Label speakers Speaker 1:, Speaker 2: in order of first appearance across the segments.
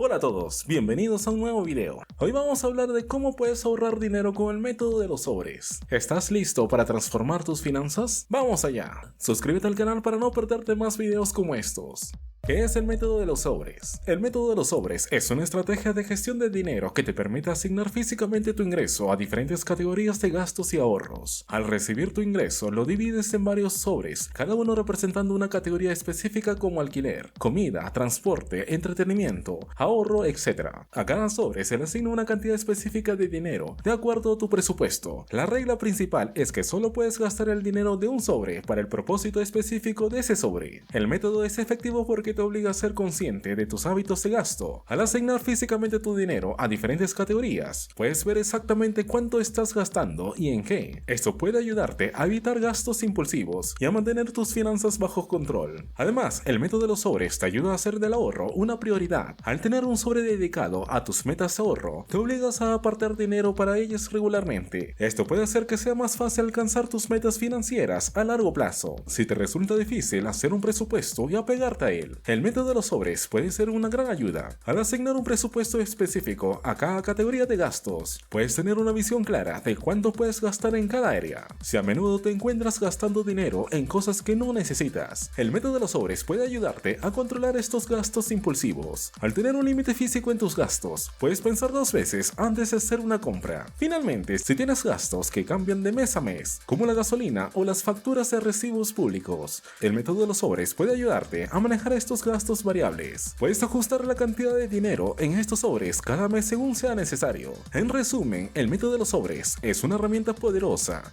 Speaker 1: Hola a todos, bienvenidos a un nuevo video. Hoy vamos a hablar de cómo puedes ahorrar dinero con el método de los sobres. ¿Estás listo para transformar tus finanzas? ¡Vamos allá! Suscríbete al canal para no perderte más videos como estos. ¿Qué es el método de los sobres? El método de los sobres es una estrategia de gestión de dinero que te permite asignar físicamente tu ingreso a diferentes categorías de gastos y ahorros. Al recibir tu ingreso, lo divides en varios sobres, cada uno representando una categoría específica como alquiler, comida, transporte, entretenimiento, ahorro, etc. A cada sobre se le asigna una cantidad específica de dinero, de acuerdo a tu presupuesto. La regla principal es que solo puedes gastar el dinero de un sobre para el propósito específico de ese sobre. El método es efectivo porque te obliga a ser consciente de tus hábitos de gasto. Al asignar físicamente tu dinero a diferentes categorías, puedes ver exactamente cuánto estás gastando y en qué. Esto puede ayudarte a evitar gastos impulsivos y a mantener tus finanzas bajo control. Además, el método de los sobres te ayuda a hacer del ahorro una prioridad. Al tener un sobre dedicado a tus metas de ahorro, te obligas a apartar dinero para ellas regularmente. Esto puede hacer que sea más fácil alcanzar tus metas financieras a largo plazo. Si te resulta difícil hacer un presupuesto y apegarte a él, el método de los sobres puede ser una gran ayuda. Al asignar un presupuesto específico a cada categoría de gastos, puedes tener una visión clara de cuánto puedes gastar en cada área. Si a menudo te encuentras gastando dinero en cosas que no necesitas, el método de los sobres puede ayudarte a controlar estos gastos impulsivos. Al tener un límite físico en tus gastos, puedes pensar dos veces antes de hacer una compra. Finalmente, si tienes gastos que cambian de mes a mes, como la gasolina o las facturas de recibos públicos, el método de los sobres puede ayudarte a manejar estos gastos variables. Puedes ajustar la cantidad de dinero en estos sobres cada mes según sea necesario. En resumen, el método de los sobres es una herramienta poderosa.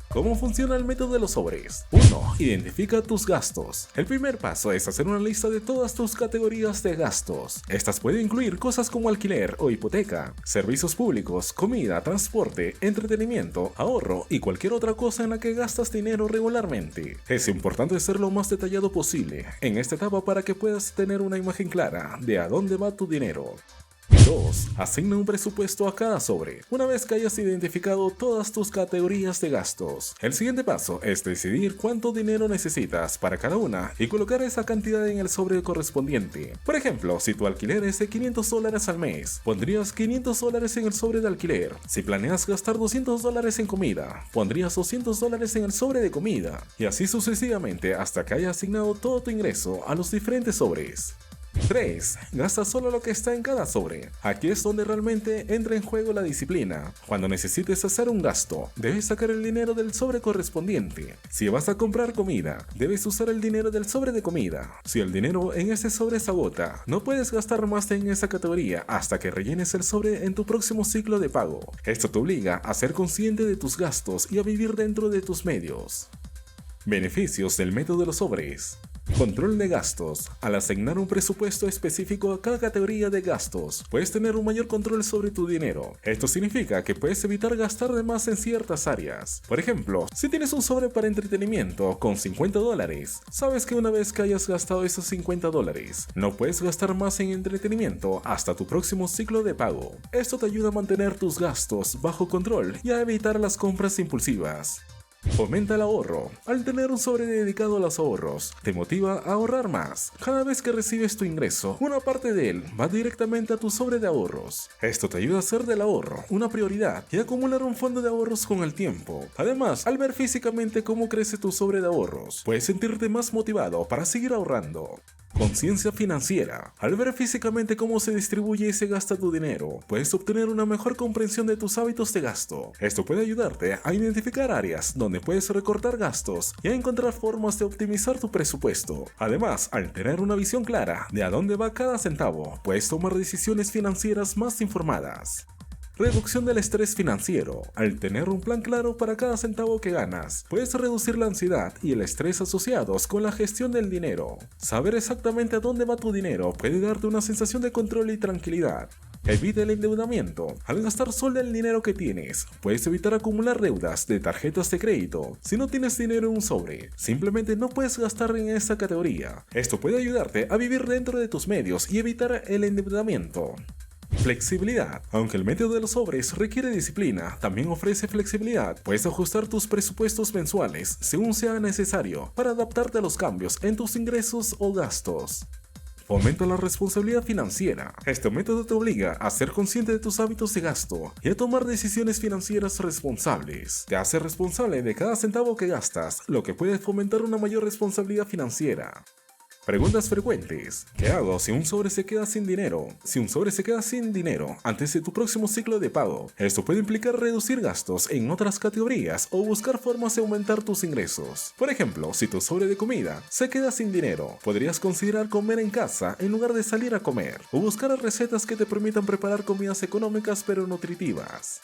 Speaker 1: ¿Cómo funciona el método de los sobres? 1. Identifica tus gastos. El primer paso es hacer una lista de todas tus categorías de gastos. Estas pueden incluir cosas como alquiler o hipoteca, servicios públicos, comida, transporte, entretenimiento, ahorro y cualquier otra cosa en la que gastas dinero regularmente. Es importante ser lo más detallado posible en esta etapa para que puedas tener una imagen clara de a dónde va tu dinero. 2. Asigna un presupuesto a cada sobre. Una vez que hayas identificado todas tus categorías de gastos, el siguiente paso es decidir cuánto dinero necesitas para cada una y colocar esa cantidad en el sobre correspondiente. Por ejemplo, si tu alquiler es de $500 al mes, pondrías $500 en el sobre de alquiler. Si planeas gastar $200 en comida, pondrías $200 en el sobre de comida. Y así sucesivamente hasta que hayas asignado todo tu ingreso a los diferentes sobres. 3. Gasta solo lo que está en cada sobre. Aquí es donde realmente entra en juego la disciplina. Cuando necesites hacer un gasto, debes sacar el dinero del sobre correspondiente. Si vas a comprar comida, debes usar el dinero del sobre de comida. Si el dinero en ese sobre se agota, no puedes gastar más en esa categoría hasta que rellenes el sobre en tu próximo ciclo de pago. Esto te obliga a ser consciente de tus gastos y a vivir dentro de tus medios. Beneficios del método de los sobres. Control de gastos. Al asignar un presupuesto específico a cada categoría de gastos, puedes tener un mayor control sobre tu dinero. Esto significa que puedes evitar gastar de más en ciertas áreas. Por ejemplo, si tienes un sobre para entretenimiento con $50, sabes que una vez que hayas gastado esos $50, no puedes gastar más en entretenimiento hasta tu próximo ciclo de pago. Esto te ayuda a mantener tus gastos bajo control y a evitar las compras impulsivas. Fomenta el ahorro. Al tener un sobre dedicado a los ahorros, te motiva a ahorrar más. Cada vez que recibes tu ingreso, una parte de él va directamente a tu sobre de ahorros. Esto te ayuda a hacer del ahorro una prioridad y a acumular un fondo de ahorros con el tiempo. Además, al ver físicamente cómo crece tu sobre de ahorros, puedes sentirte más motivado para seguir ahorrando. Conciencia financiera. Al ver físicamente cómo se distribuye y se gasta tu dinero, puedes obtener una mejor comprensión de tus hábitos de gasto. Esto puede ayudarte a identificar áreas donde puedes recortar gastos y a encontrar formas de optimizar tu presupuesto. Además, al tener una visión clara de a dónde va cada centavo, puedes tomar decisiones financieras más informadas. Reducción del estrés financiero. Al tener un plan claro para cada centavo que ganas, puedes reducir la ansiedad y el estrés asociados con la gestión del dinero. Saber exactamente a dónde va tu dinero puede darte una sensación de control y tranquilidad. Evita el endeudamiento. Al gastar solo el dinero que tienes, puedes evitar acumular deudas de tarjetas de crédito. Si no tienes dinero en un sobre, simplemente no puedes gastar en esta categoría. Esto puede ayudarte a vivir dentro de tus medios y evitar el endeudamiento. Flexibilidad. Aunque el método de los sobres requiere disciplina, también ofrece flexibilidad. Puedes ajustar tus presupuestos mensuales según sea necesario para adaptarte a los cambios en tus ingresos o gastos. Fomenta la responsabilidad financiera. Este método te obliga a ser consciente de tus hábitos de gasto y a tomar decisiones financieras responsables. Te hace responsable de cada centavo que gastas, lo que puede fomentar una mayor responsabilidad financiera. Preguntas frecuentes. ¿Qué hago si un sobre se queda sin dinero? Si un sobre se queda sin dinero antes de tu próximo ciclo de pago, esto puede implicar reducir gastos en otras categorías o buscar formas de aumentar tus ingresos. Por ejemplo, si tu sobre de comida se queda sin dinero, podrías considerar comer en casa en lugar de salir a comer, o buscar recetas que te permitan preparar comidas económicas pero nutritivas.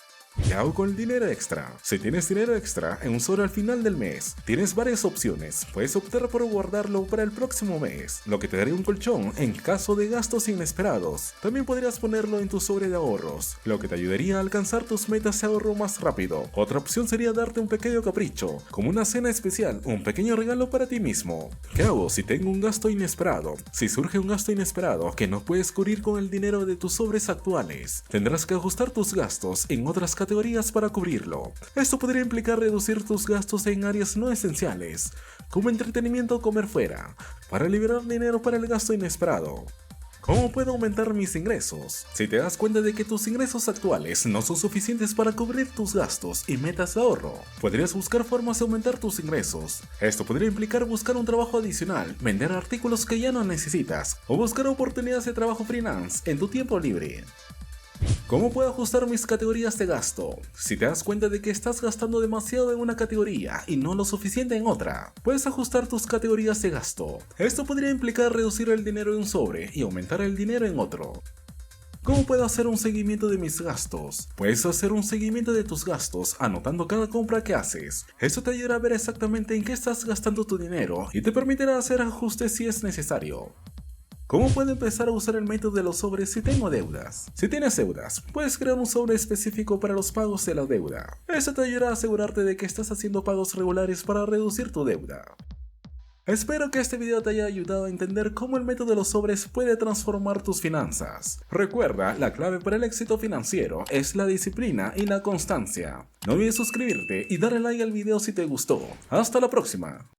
Speaker 1: ¿Qué hago con el dinero extra? Si tienes dinero extra en un sobre al final del mes, tienes varias opciones. Puedes optar por guardarlo para el próximo mes, lo que te daría un colchón en caso de gastos inesperados. También podrías ponerlo en tu sobre de ahorros, lo que te ayudaría a alcanzar tus metas de ahorro más rápido. Otra opción sería darte un pequeño capricho, como una cena especial, un pequeño regalo para ti mismo. ¿Qué hago si tengo un gasto inesperado? Si surge un gasto inesperado que no puedes cubrir con el dinero de tus sobres actuales, tendrás que ajustar tus gastos en otras categorías para cubrirlo. Esto podría implicar reducir tus gastos en áreas no esenciales, como entretenimiento o comer fuera, para liberar dinero para el gasto inesperado. ¿Cómo puedo aumentar mis ingresos? Si te das cuenta de que tus ingresos actuales no son suficientes para cubrir tus gastos y metas de ahorro, podrías buscar formas de aumentar tus ingresos. Esto podría implicar buscar un trabajo adicional, vender artículos que ya no necesitas, o buscar oportunidades de trabajo freelance en tu tiempo libre. ¿Cómo puedo ajustar mis categorías de gasto? Si te das cuenta de que estás gastando demasiado en una categoría y no lo suficiente en otra, puedes ajustar tus categorías de gasto. Esto podría implicar reducir el dinero en un sobre y aumentar el dinero en otro. ¿Cómo puedo hacer un seguimiento de mis gastos? Puedes hacer un seguimiento de tus gastos anotando cada compra que haces. Esto te ayudará a ver exactamente en qué estás gastando tu dinero y te permitirá hacer ajustes si es necesario. ¿Cómo puedo empezar a usar el método de los sobres si tengo deudas? Si tienes deudas, puedes crear un sobre específico para los pagos de la deuda. Esto te ayudará a asegurarte de que estás haciendo pagos regulares para reducir tu deuda. Espero que este video te haya ayudado a entender cómo el método de los sobres puede transformar tus finanzas. Recuerda, la clave para el éxito financiero es la disciplina y la constancia. No olvides suscribirte y darle like al video si te gustó. Hasta la próxima.